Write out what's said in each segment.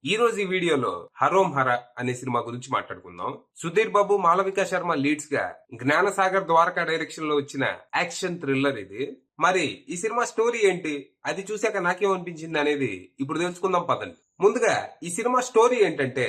ఈ రోజు ఈ వీడియోలో హరోం హర అనే సినిమా గురించి మాట్లాడుకుందాం. సుధీర్ బాబు, మాళవిక శర్మ లీడ్స్ గా జ్ఞానసాగర్ ద్వారకా డైరెక్షన్ లో వచ్చిన యాక్షన్ థ్రిల్లర్ ఇది. మరి ఈ సినిమా స్టోరీ ఏంటి, అది చూశాక నాకేమనిపించింది అనేది ఇప్పుడు తెలుసుకుందాం పదండి. ముందుగా ఈ సినిమా స్టోరీ ఏంటంటే,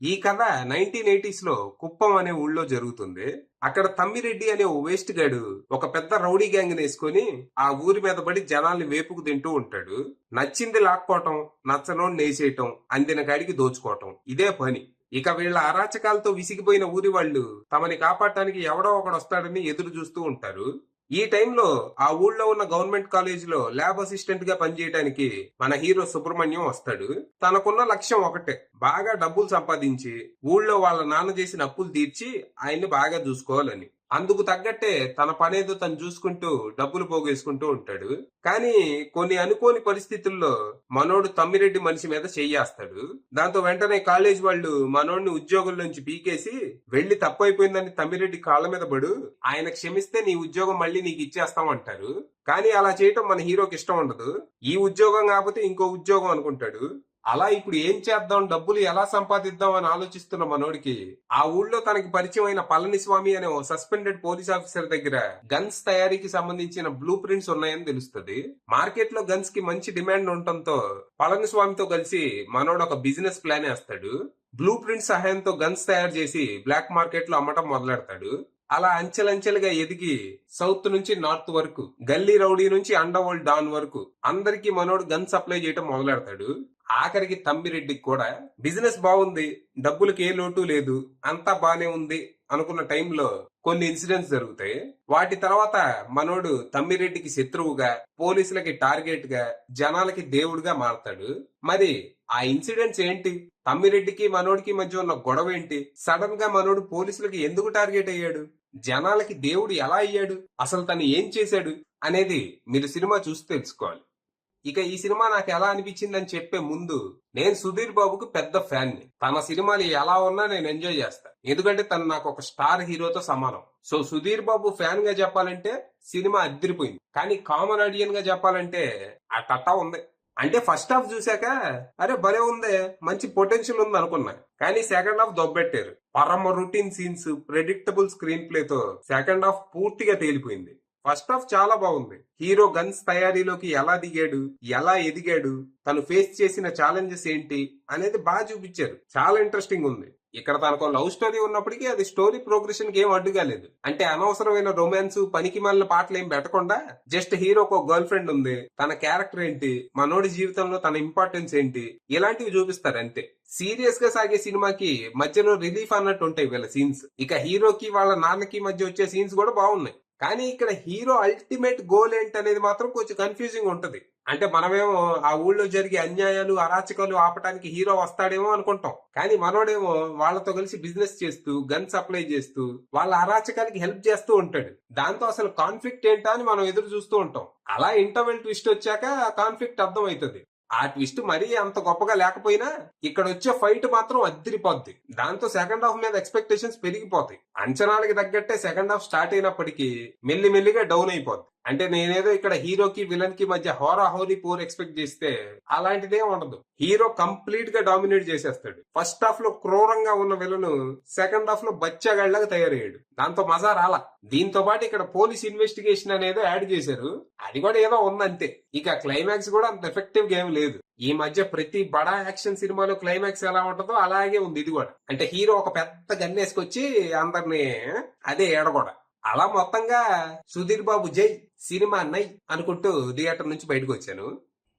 ఈ కథ 1980s లో కుప్పం అనే ఊళ్ళో జరుగుతుంది. అక్కడ తమ్మిరెడ్డి అనే ఓ వేస్ట్ గాడు ఒక పెద్ద రౌడీ గ్యాంగ్ వేసుకుని ఆ ఊరి మీద పడి జనాల్ని వేపుకు తింటూ ఉంటాడు. నచ్చింది లాక్కోవటం, నచ్చనోని నేసేయటం, అందిన కాడికి దోచుకోవటం, ఇదే పని. ఇక వీళ్ళ అరాచకాలతో విసిగిపోయిన ఊరి వాళ్ళు తమని కాపాడటానికి ఎవడో ఒకడు వస్తాడని ఎదురు చూస్తూ ఉంటారు. ఈ టైంలో ఆ ఊళ్ళో ఉన్న గవర్నమెంట్ కాలేజీలో ల్యాబ్ అసిస్టెంట్ గా పనిచేయడానికి మన హీరో సుబ్రహ్మణ్యం వస్తాడు. తనకున్న లక్ష్యం ఒకటే, బాగా డబ్బులు సంపాదించి ఊళ్ళో వాళ్ళ నాన్న చేసిన అప్పులు తీర్చి ఆయన్ని బాగా చూసుకోవాలని. అందుకు తగ్గట్టే తన పనేదో తను చూసుకుంటూ డబ్బులు పోగేసుకుంటూ ఉంటాడు. కానీ కొన్ని అనుకోని పరిస్థితుల్లో మనోడు తమ్మిరెడ్డి మనిషి మీద చెయ్యేస్తాడు. దాంతో వెంటనే కాలేజ్ వాళ్ళు మనోడిని ఉద్యోగం నుంచి పీకేసి వెళ్లి తప్పైపోయిందని తమ్మిరెడ్డి కాళ్ళ మీద పడు, ఆయన క్షమిస్తే నీ ఉద్యోగం మళ్ళీ నీకు ఇచ్చేస్తాం అంటారు. కానీ అలా చేయటం మన హీరోకి ఇష్టం ఉండదు. ఈ ఉద్యోగం కాకపోతే ఇంకో ఉద్యోగం అనుకుంటాడు. అలా ఇప్పుడు ఏం చేద్దాం, డబ్బులు ఎలా సంపాదిద్దాం అని ఆలోచిస్తున్న మనోడికి ఆ ఊళ్ళో తనకి పరిచయం అయిన పళనిస్వామి అనే ఓ సస్పెండెడ్ పోలీస్ ఆఫీసర్ దగ్గర గన్స్ తయారీకి సంబంధించిన బ్లూ ప్రింట్స్ ఉన్నాయని తెలుస్తుంది. మార్కెట్ లో గన్స్ కి మంచి డిమాండ్ ఉండటంతో పళనిస్వామితో కలిసి మనోడు ఒక బిజినెస్ ప్లాన్ వేస్తాడు. బ్లూ ప్రింట్ సహాయంతో గన్స్ తయారు చేసి బ్లాక్ మార్కెట్ లో అమ్మటం మొదలెడతాడు. అలా అంచెలంచెలుగా ఎదిగి సౌత్ నుంచి నార్త్ వరకు, గల్లీ రౌడీ నుంచి అండర్ వరల్డ్ డాన్ వరకు అందరికీ మనోడు గన్ సప్లై చేయటం మొదలెడతాడు. ఆఖరికి తమ్మిరెడ్డికి కూడా బిజినెస్ బాగుంది, డబ్బులకి ఏ లోటు లేదు, అంతా బానే ఉంది అనుకున్న టైంలో కొన్ని ఇన్సిడెంట్స్ జరుగుతాయి. వాటి తర్వాత మనోడు తమ్మిరెడ్డికి శత్రువుగా, పోలీసులకి టార్గెట్ గా, జనాలకి దేవుడిగా మారతాడు. మరి ఆ ఇన్సిడెంట్స్ ఏంటి, తమ్మిరెడ్డికి మనోడికి మధ్య ఉన్న గొడవ ఏంటి, సడన్ గా మనోడు పోలీసులకి ఎందుకు టార్గెట్ అయ్యాడు, జనాలకి దేవుడు ఎలా అయ్యాడు, అసలు తను ఏం చేశాడు అనేది మీరు సినిమా చూసి తెలుసుకోవాలి. ఇక ఈ సినిమా నాకు ఎలా అనిపించిందని చెప్పే ముందు, నేను సుధీర్ బాబుకు పెద్ద ఫ్యాన్ ని. తన సినిమాలు ఎలా ఉన్నా నేను ఎంజాయ్ చేస్తా, ఎందుకంటే తను నాకు ఒక స్టార్ హీరోతో సమానం. సో సుధీర్ బాబు ఫ్యాన్ గా చెప్పాలంటే సినిమా అద్దరిపోయింది. కానీ కామన్ ఆడియన్ గా చెప్పాలంటే ఆ టట్టా ఉంది. అంటే ఫస్ట్ హాఫ్ చూశాక అరే భలే ఉందే, మంచి పొటెన్షియల్ ఉంది అనుకున్నా. కానీ సెకండ్ హాఫ్ దొబ్బెట్టారు. పరమ రొటీన్ సీన్స్, ప్రెడిక్టబుల్ స్క్రీన్ ప్లేతో సెకండ్ హాఫ్ పూర్తిగా తేలిపోయింది. ఫస్ట్ హాఫ్ చాలా బాగుంది. హీరో గన్స్ తయారీలోకి ఎలా దిగాడు, ఎలా ఎదిగాడు, తను ఫేస్ చేసిన ఛాలెంజెస్ ఏంటి అనేది బాగా చూపించారు. చాలా ఇంట్రెస్టింగ్ ఉంది. ఇక్కడ తనకు లవ్ స్టోరీ ఉన్నప్పటికీ అది స్టోరీ ప్రోగ్రెషన్ కి ఏం అడ్డుగా లేదు. అంటే అనవసరమైన రొమాన్స్, పనికి మాలిన పాటలు ఏం పెట్టకుండా జస్ట్ హీరోకి ఒక గర్ల్ ఫ్రెండ్ ఉంది, తన క్యారెక్టర్ ఏంటి, మనోడి జీవితంలో తన ఇంపార్టెన్స్ ఏంటి, ఇలాంటివి చూపిస్తారు అంతే. సీరియస్ గా సాగే సినిమాకి మధ్యలో రిలీఫ్ అన్నట్టు ఉంటాయి వీళ్ళ సీన్స్. ఇక హీరోకి వాళ్ళ నాన్నకి మధ్య వచ్చే సీన్స్ కూడా బాగున్నాయి. కానీ ఇక్కడ హీరో అల్టిమేట్ గోల్ ఏంటనేది మాత్రం కొంచెం కన్ఫ్యూజింగ్ ఉంటది. అంటే మనమేమో ఆ ఊళ్ళో జరిగే అన్యాయాలు, అరాచకాలు ఆపటానికి హీరో వస్తాడేమో అనుకుంటాం. కానీ మనోడేమో వాళ్ళతో కలిసి బిజినెస్ చేస్తూ, గన్ సప్లై చేస్తూ, వాళ్ళ అరాచకాలకి హెల్ప్ చేస్తూ ఉంటాడు. దాంతో అసలు కాన్ఫ్లిక్ట్ ఏంటా అని మనం ఎదురు చూస్తూ ఉంటాం. అలా ఇంటర్వెల్ ట్విస్ట్ వచ్చాక ఆ కాన్ఫ్లిక్ట్ అర్థం అవుతుంది. ఆ ట్విస్ట్ మరీ అంత గొప్పగా లేకపోయినా ఇక్కడ వచ్చే ఫైట్ మాత్రం అద్దరిపోద్ది. దాంతో సెకండ్ హాఫ్ మీద ఎక్స్పెక్టేషన్స్ పెరిగిపోతాయి. అంచనాలకి తగ్గట్టే సెకండ్ హాఫ్ స్టార్ట్ అయినప్పటికీ మెల్లిమెల్లిగా డౌన్ అయిపోద్ది. అంటే నేనేదో ఇక్కడ హీరోకి విలన్ కి మధ్య హోరీ పోర్ ఎక్స్పెక్ట్ చేస్తే అలాంటిదే ఉండదు. హీరో కంప్లీట్ గా డామినేట్ చేసేస్తాడు. ఫస్ట్ హాఫ్ లో క్రూరంగా ఉన్న విలను సెకండ్ హాఫ్ లో బచ్చాగాళ్ళగా తయారయ్యాడు. దాంతో మజా రాలా. దీంతో పాటు ఇక్కడ పోలీస్ ఇన్వెస్టిగేషన్ అనేది యాడ్ చేశారు. అది కూడా ఏదో ఉందంతే. ఇక క్లైమాక్స్ కూడా అంత ఎఫెక్టివ్ గా ఏం లేదు. ఈ మధ్య ప్రతి బడా యాక్షన్ సినిమాలో క్లైమాక్స్ ఎలా ఉంటుందో అలాగే ఉంది ఇది కూడా. అంటే హీరో ఒక పెద్ద గన్ వేసుకొచ్చి అందరినీ అదే ఏడగొడ. అలా మొత్తంగా సుధీర్ బాబు జై, సినిమా నై అనుకుంటూ థియేటర్ నుంచి బయటకు వచ్చాను.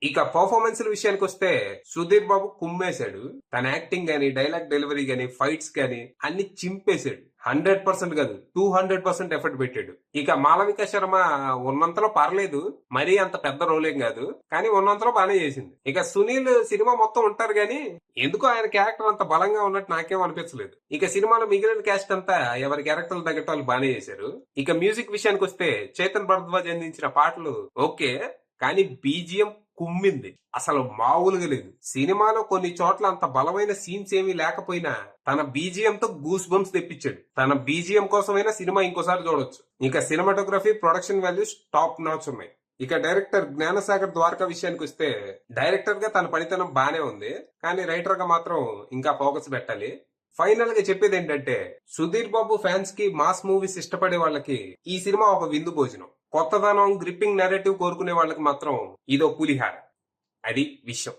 ఇక పర్ఫార్మెన్స్ విషయానికి వస్తే సుధీర్ బాబు కుమ్మేశాడు. తన యాక్టింగ్ గానీ, డైలాగ్ డెలివరీ గానీ, ఫైట్స్ గానీ అన్ని చింపేశాడు. 100% కాదు 200% ఎఫర్ట్ పెట్టాడు. ఇక మాళవిక శర్మ ఉన్నంతలో పర్లేదు, మరీ అంత పెద్ద రోలేం కాదు, కానీ ఉన్నంతలో బానే చేసింది. ఇక సునీల్ సినిమా మొత్తం ఉంటారు గానీ ఎందుకో ఆయన క్యారెక్టర్ అంత బలంగా ఉన్నట్టు నాకేం అనిపించలేదు. ఇక సినిమాలో మిగిలిన క్యాస్ట్ అంతా ఎవరి క్యారెక్టర్లు తగ్గట్టు వాళ్ళు బానే చేశారు. ఇక మ్యూజిక్ విషయానికి వస్తే చేతన్ భరద్వాజ్ అందించిన పాటలు ఓకే, కానీ బీజిఎం కుమ్మింది. అసలు మామూలుగా లేదు. సినిమాలో కొన్ని చోట్ల అంత బలమైన సీన్స్ ఏమీ లేకపోయినా తన బీజిఎం తో గూస్ బంప్స్ తెప్పించాడు. తన బీజిఎం కోసమైనా సినిమా ఇంకోసారి చూడొచ్చు. ఇంకా cinematography, production values top notch ఉన్నాయి. ఇక డైరెక్టర్ జ్ఞానసాగర్ ద్వారకా విషయానికి వస్తే డైరెక్టర్ గా తన పనితనం బానే ఉంది, కానీ రైటర్ గా మాత్రం ఇంకా ఫోకస్ పెట్టాలి. ఫైనల్ గా చెప్పేది ఏంటంటే, సుధీర్ బాబు ఫ్యాన్స్ కి మాస్ మూవీస్ ఇష్టపడే వాళ్ళకి ఈ సినిమా ఒక విందు భోజనం. కొత్తదనం, గ్రిప్పింగ్ నెరేటివ్ కోరుకునే వాళ్ళకి మాత్రం ఇదో పులిహార. అది విషయం.